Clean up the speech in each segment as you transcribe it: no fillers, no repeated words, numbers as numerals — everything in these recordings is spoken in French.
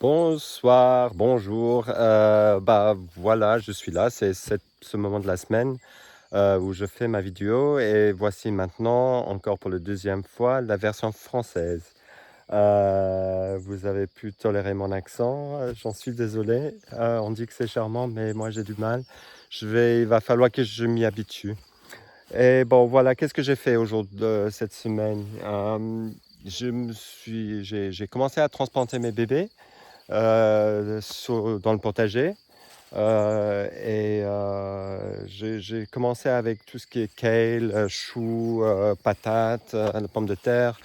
Bonsoir, bonjour. Voilà, je suis là. C'est ce moment de la semaine où je fais ma vidéo et voici maintenant, encore pour la deuxième fois, la version française. Vous avez pu tolérer mon accent, j'en suis désolé. On dit que c'est charmant, mais moi j'ai du mal. Il va falloir que je m'y habitue. Et bon, voilà, qu'est-ce que j'ai fait aujourd'hui, cette semaine? J'ai commencé à transplanter mes bébés dans le potager. J'ai commencé avec tout ce qui est kale, choux, patates, la pomme de terre,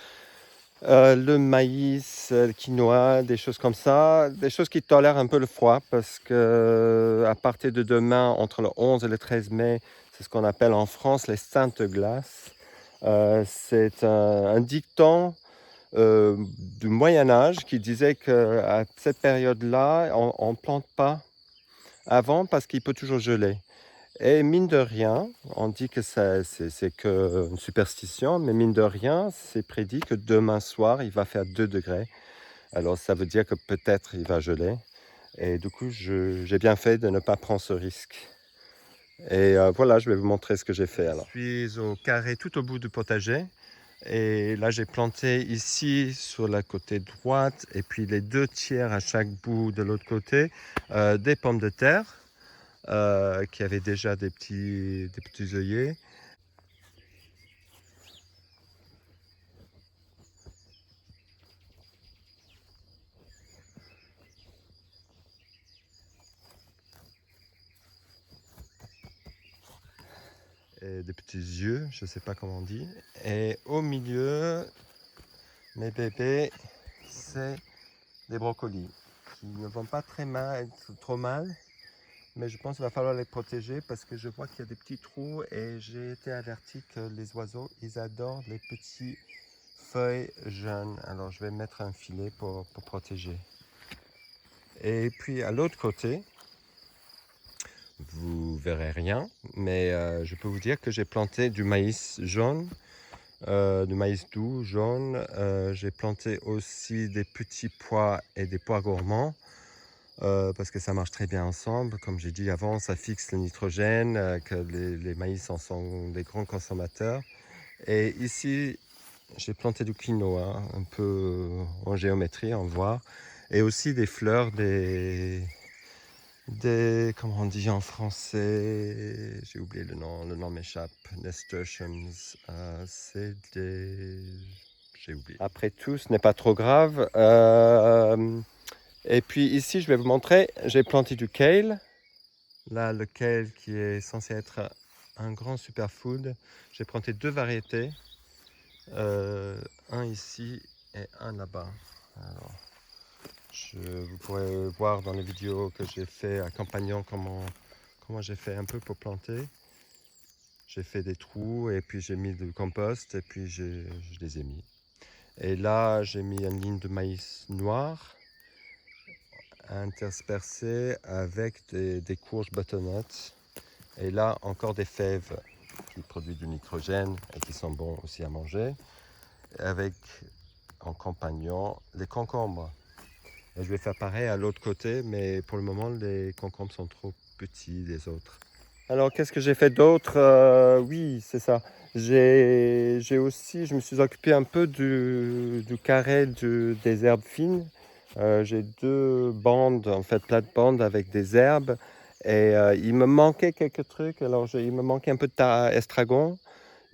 le maïs, le quinoa, des choses comme ça, des choses qui tolèrent un peu le froid parce que à partir de demain, entre le 11 et le 13 mai, c'est ce qu'on appelle en France les saintes glaces. C'est un dicton du Moyen Âge qui disait qu'à cette période-là, on ne plante pas avant parce qu'il peut toujours geler. Et mine de rien, on dit que c'est qu'une superstition, mais mine de rien, c'est prédit que demain soir, il va faire 2 degrés. Alors ça veut dire que peut-être il va geler. Et du coup, j'ai bien fait de ne pas prendre ce risque. Et voilà, je vais vous montrer ce que j'ai fait alors. Je suis au carré tout au bout du potager. Et là, j'ai planté ici sur la côté droite et puis les 2 tiers à chaque bout de l'autre côté, des pommes de terre qui avaient déjà des petits œillets. Et des petits yeux, je ne sais pas comment on dit. Et au milieu, mes bébés, c'est des brocolis qui ne vont pas trop mal, mais je pense qu'il va falloir les protéger parce que je vois qu'il y a des petits trous et j'ai été averti que les oiseaux, ils adorent les petits feuilles jeunes. Alors je vais mettre un filet pour protéger. Et puis à l'autre côté, vous verrez rien, mais je peux vous dire que j'ai planté du maïs jaune, du maïs doux jaune. J'ai planté aussi des petits pois et des pois gourmands parce que ça marche très bien ensemble. Comme j'ai dit avant, ça fixe le nitrogène, que les maïs en sont des grands consommateurs. Et ici, j'ai planté du quinoa, un peu en géométrie, en voir, et aussi des fleurs, comment on dit en français, j'ai oublié le nom m'échappe, nasturtiums, c'est des, j'ai oublié. Après tout, ce n'est pas trop grave. Et puis ici, je vais vous montrer, j'ai planté du kale. Là, le kale qui est censé être un grand superfood. J'ai planté 2 variétés. Un ici et un là-bas. Alors, vous pourrez voir dans les vidéos que j'ai fait accompagnant comment j'ai fait un peu pour planter. J'ai fait des trous et puis j'ai mis du compost et puis je les ai mis. Et là, j'ai mis une ligne de maïs noir interspersée avec des courges butternut. Et là, encore des fèves qui produisent du nitrogène et qui sont bons aussi à manger. Avec en compagnon les concombres. Et je vais faire pareil à l'autre côté, mais pour le moment, les concombres sont trop petits des autres. Alors, qu'est-ce que j'ai fait d'autre? Oui, c'est ça. Je me suis occupé un peu du carré des herbes fines. J'ai 2 bandes, en fait, plates-bandes avec des herbes. Et il me manquait quelques trucs. Alors, il me manquait un peu d'estragon.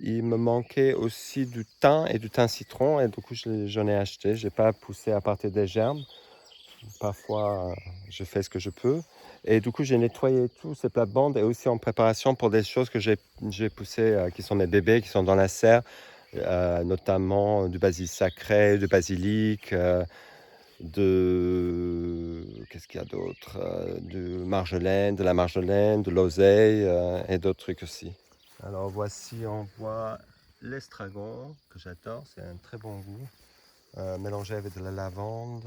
Il me manquait aussi du thym et du thym citron. Et du coup, j'en ai acheté. Je n'ai pas poussé à partir des germes. Parfois, je fais ce que je peux. Et du coup, j'ai nettoyé tous ces plates-bandes et aussi en préparation pour des choses que j'ai poussées, qui sont mes bébés, qui sont dans la serre, notamment du basil sacré, du basilic, qu'est-ce qu'il y a d'autre? De la marjolaine, de l'oseille et d'autres trucs aussi. Alors voici, on voit l'estragon, que j'adore, c'est un très bon goût, mélangé avec de la lavande.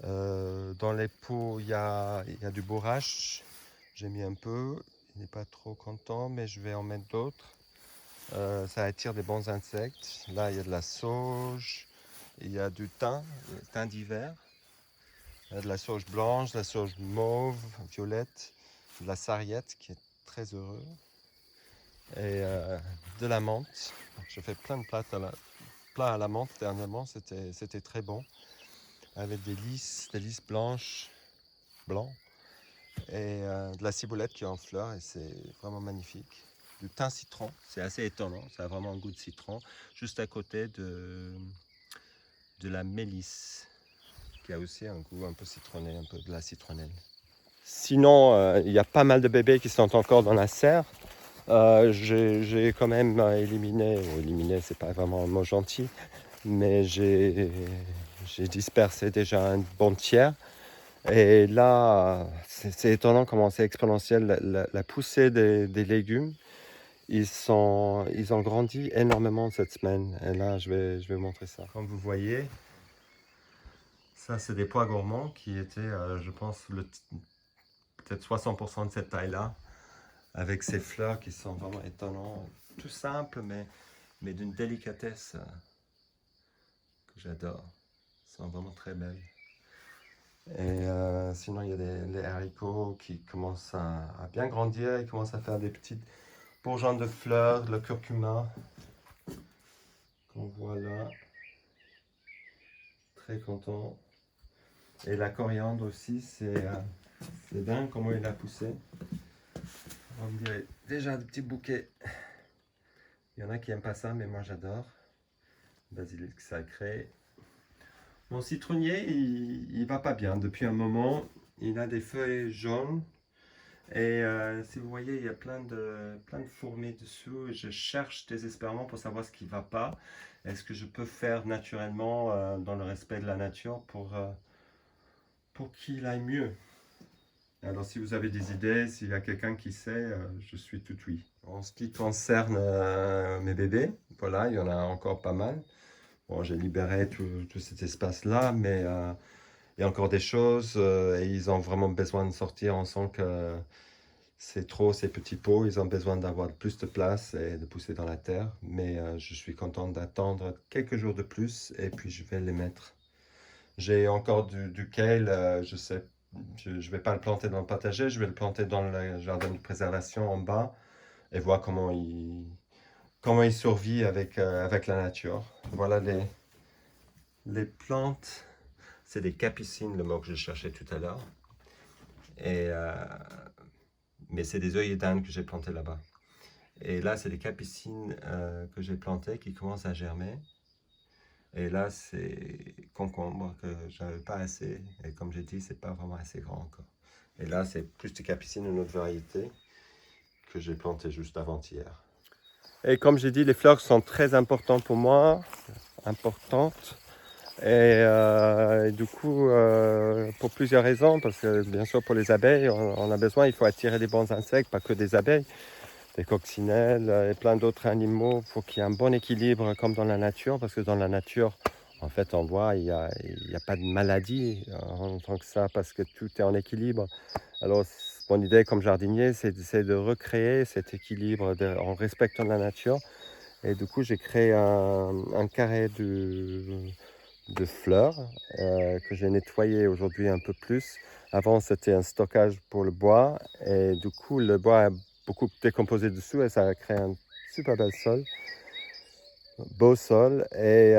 Dans les pots, il y a du bourrache. J'ai mis un peu. Il n'est pas trop content, mais je vais en mettre d'autres. Ça attire des bons insectes. Là, il y a de la sauge. Il y a du thym d'hiver. De la sauge blanche, de la sauge mauve, violette, de la sarriette qui est très heureux, et de la menthe. Je fais plein de plats à la menthe dernièrement, c'était très bon, avec des lys blanches, blancs, et de la ciboulette qui est en fleurs, et c'est vraiment magnifique. Du thym citron, c'est assez étonnant, ça a vraiment un goût de citron, juste à côté de la mélisse, qui a aussi un goût un peu citronné, un peu de la citronnelle. Sinon, il y a pas mal de bébés qui sont encore dans la serre. J'ai quand même éliminé, c'est pas vraiment un mot gentil, mais j'ai dispersé déjà un bon tiers. Et là, c'est étonnant comment c'est exponentiel la poussée des légumes. Ils ont grandi énormément cette semaine. Et là, je vais vous montrer ça. Comme vous voyez, ça c'est des pois gourmands qui étaient, je pense, peut-être 60% de cette taille-là, avec ces fleurs qui sont vraiment étonnantes, tout simples, mais d'une délicatesse que j'adore. Elles sont vraiment très belles. Et sinon, il y a les haricots qui commencent à bien grandir, ils commencent à faire des petites bourgeons de fleurs, le curcuma qu'on voit là. Très content. Et la coriandre aussi, c'est dingue comment il a poussé. On dirait déjà des petits bouquets. Il y en a qui n'aiment pas ça, mais moi j'adore. Basilic sacré. Mon citronnier, il va pas bien depuis un moment. Il a des feuilles jaunes. Et si vous voyez, il y a plein de fourmis dessous. Je cherche désespérément pour savoir ce qui ne va pas. Est-ce que je peux faire naturellement, dans le respect de la nature, pour qu'il aille mieux? Alors si vous avez des idées, s'il y a quelqu'un qui sait, je suis tout oui. En ce qui concerne mes bébés, voilà, il y en a encore pas mal. Bon, j'ai libéré tout cet espace-là, mais il y a encore des choses et ils ont vraiment besoin de sortir. On sent que c'est trop ces petits pots, ils ont besoin d'avoir plus de place et de pousser dans la terre. Mais je suis content d'attendre quelques jours de plus et puis je vais les mettre. J'ai encore du kale, je sais, je ne vais pas le planter dans le potager, je vais le planter dans le jardin de préservation en bas et voir comment il survit avec la nature. Voilà les plantes. C'est des capucines, le mot que je cherchais tout à l'heure. Mais c'est des œillets d'Inde que j'ai plantés là-bas. Et là, c'est des capucines que j'ai plantées qui commencent à germer. Et là, c'est concombre que j'avais pas assez. Et comme j'ai dit, c'est pas vraiment assez grand encore. Et là, c'est plus de capucines, une autre variété que j'ai plantée juste avant-hier. Et comme j'ai dit, les fleurs sont très importantes pour moi, importantes. Et du coup, pour plusieurs raisons, parce que bien sûr pour les abeilles, on a besoin, il faut attirer des bons insectes, pas que des abeilles, des coccinelles et plein d'autres animaux pour qu'il y ait un bon équilibre comme dans la nature, parce que dans la nature, en fait, on voit, il y a pas de maladie en tant que ça, parce que tout est en équilibre. Alors, mon idée comme jardinier, c'est d'essayer de recréer cet équilibre en respectant la nature. Et du coup, j'ai créé un carré de fleurs que j'ai nettoyé aujourd'hui un peu plus. Avant, c'était un stockage pour le bois et du coup, le bois a beaucoup décomposé dessous et ça a créé un super bel sol, beau sol. Et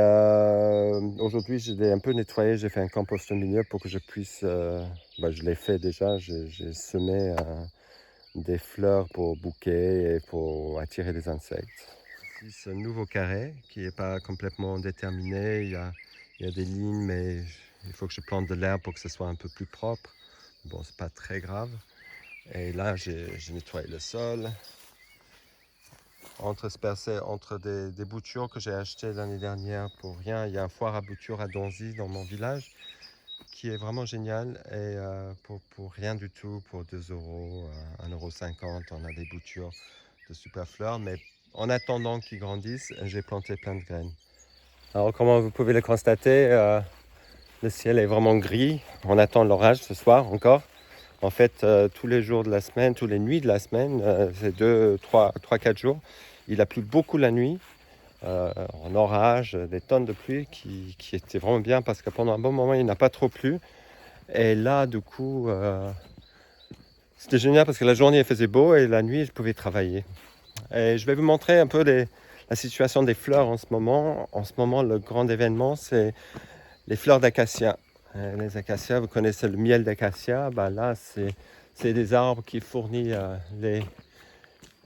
aujourd'hui, je l'ai un peu nettoyé, j'ai fait un compost au milieu pour que je puisse, je l'ai fait déjà, j'ai semé des fleurs pour bouquets et pour attirer les insectes. Ici, ce nouveau carré qui n'est pas complètement déterminé, il y a des lignes, mais il faut que je plante de l'herbe pour que ce soit un peu plus propre. Bon, c'est pas très grave. Et là, j'ai nettoyé le sol, interspersé entre des boutures que j'ai achetées l'année dernière pour rien. Il y a un foire à boutures à Donzy dans mon village qui est vraiment génial et pour rien du tout, pour 2 euros, 1,50 €, on a des boutures de super fleurs, mais en attendant qu'ils grandissent, j'ai planté plein de graines. Alors comme vous pouvez le constater, le ciel est vraiment gris, on attend l'orage ce soir encore. En fait, tous les jours de la semaine, toutes les nuits de la semaine, c'est 2, 3, 4 jours, il a plu beaucoup la nuit. En orage, des tonnes de pluie qui étaient vraiment bien parce que pendant un bon moment il n'a pas trop plu. Et là, du coup, c'était génial parce que la journée, il faisait beau et la nuit, je pouvais travailler. Et je vais vous montrer un peu la situation des fleurs en ce moment. En ce moment, le grand événement, c'est les fleurs d'acacia. Les acacias, vous connaissez le miel d'acacia. Ben là, c'est des arbres qui fournissent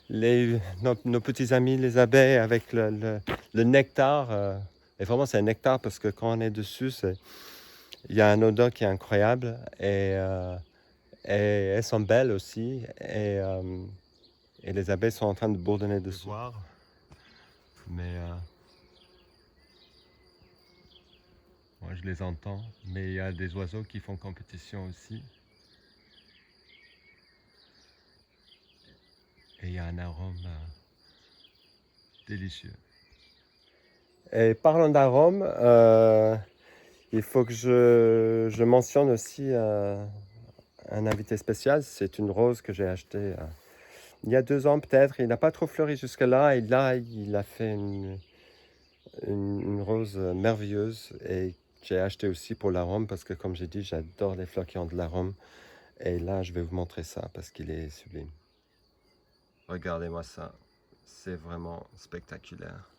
nos petits amis, les abeilles, avec le nectar. Et vraiment, c'est un nectar parce que quand on est dessus, il y a un odeur qui est incroyable. Et elles sont belles aussi. Et les abeilles sont en train de bourdonner dessus. Voir, mais moi, je les entends. Mais il y a des oiseaux qui font compétition aussi. Et il y a un arôme délicieux. Et parlant d'arôme, il faut que je mentionne aussi un invité spécial. C'est une rose que j'ai achetée il y a 2 ans peut-être. Il n'a pas trop fleuri jusque-là. Et là, il a fait une rose merveilleuse. Et j'ai acheté aussi pour l'arôme parce que, comme j'ai dit, j'adore les fleurs qui ont de l'arôme. Et là, je vais vous montrer ça parce qu'il est sublime. Regardez-moi ça. C'est vraiment spectaculaire.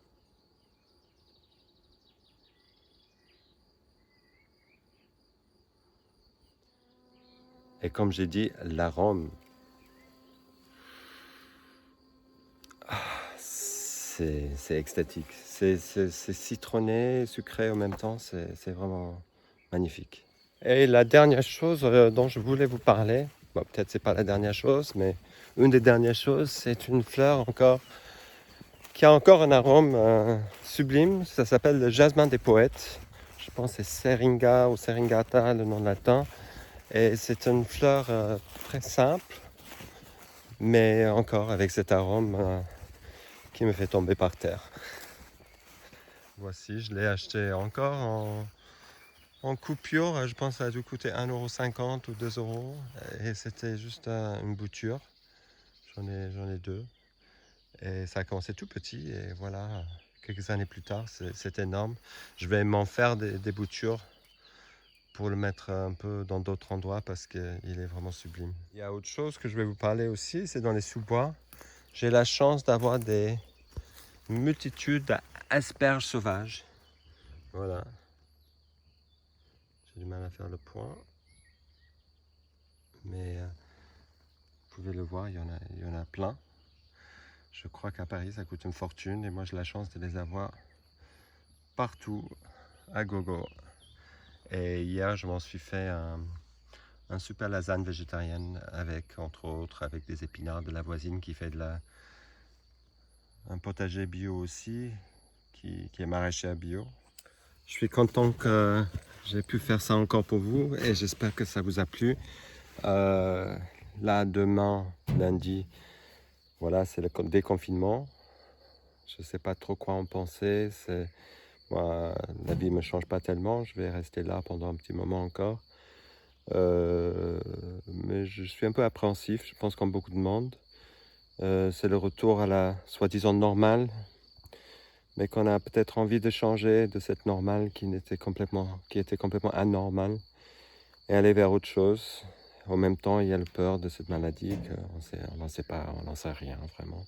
Et comme j'ai dit, l'arôme, c'est extatique. C'est citronné, sucré en même temps. C'est vraiment magnifique. Et la dernière chose dont je voulais vous parler, bon, peut-être c'est pas la dernière chose, mais une des dernières choses, c'est une fleur encore qui a encore un arôme sublime. Ça s'appelle le jasmin des poètes. Je pense que c'est Seringa ou Seringata, le nom latin. Et c'est une fleur très simple, mais encore avec cet arôme qui me fait tomber par terre. Voici, je l'ai acheté encore en coupure. Je pense que ça a dû coûter 1,50 € ou 2 €. Et c'était juste une bouture. J'en ai 2. Et ça a commencé tout petit. Et voilà, quelques années plus tard, c'est énorme. Je vais m'en faire des boutures pour le mettre un peu dans d'autres endroits parce qu'il est vraiment sublime. Il y a autre chose que je vais vous parler aussi, c'est dans les sous-bois. J'ai la chance d'avoir des multitudes d'asperges sauvages. Voilà. J'ai du mal à faire le point. Mais vous pouvez le voir, il y en a plein. Je crois qu'à Paris, ça coûte une fortune. Et moi, j'ai la chance de les avoir partout, à gogo. Et hier, je m'en suis fait un super lasagne végétarienne avec, entre autres, avec des épinards de la voisine qui fait un potager bio aussi, qui est maraîcher bio. Je suis content que j'ai pu faire ça encore pour vous et j'espère que ça vous a plu. Là, demain, lundi, voilà, c'est le déconfinement. Je ne sais pas trop quoi en penser. Moi, la vie ne me change pas tellement. Je vais rester là pendant un petit moment encore. Mais je suis un peu appréhensif, je pense comme beaucoup de monde. C'est le retour à la soi-disant normale, mais qu'on a peut-être envie de changer de cette normale qui était complètement anormale et aller vers autre chose. En même temps, il y a le peur de cette maladie on n'en sait pas, on n'en sait rien vraiment.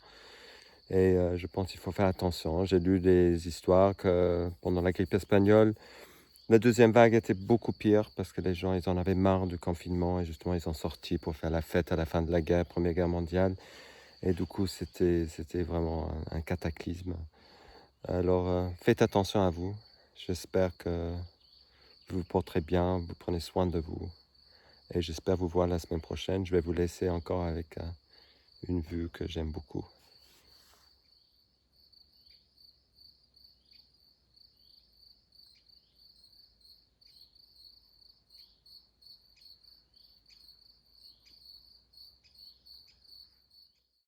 Et je pense qu'il faut faire attention. J'ai lu des histoires que pendant la grippe espagnole, la deuxième vague était beaucoup pire parce que les gens, ils en avaient marre du confinement et justement, ils sont sortis pour faire la fête à la fin de la Première Guerre mondiale. Et du coup, c'était vraiment un cataclysme. Alors, faites attention à vous. J'espère que vous vous porterez bien, vous prenez soin de vous. Et j'espère vous voir la semaine prochaine. Je vais vous laisser encore avec une vue que j'aime beaucoup.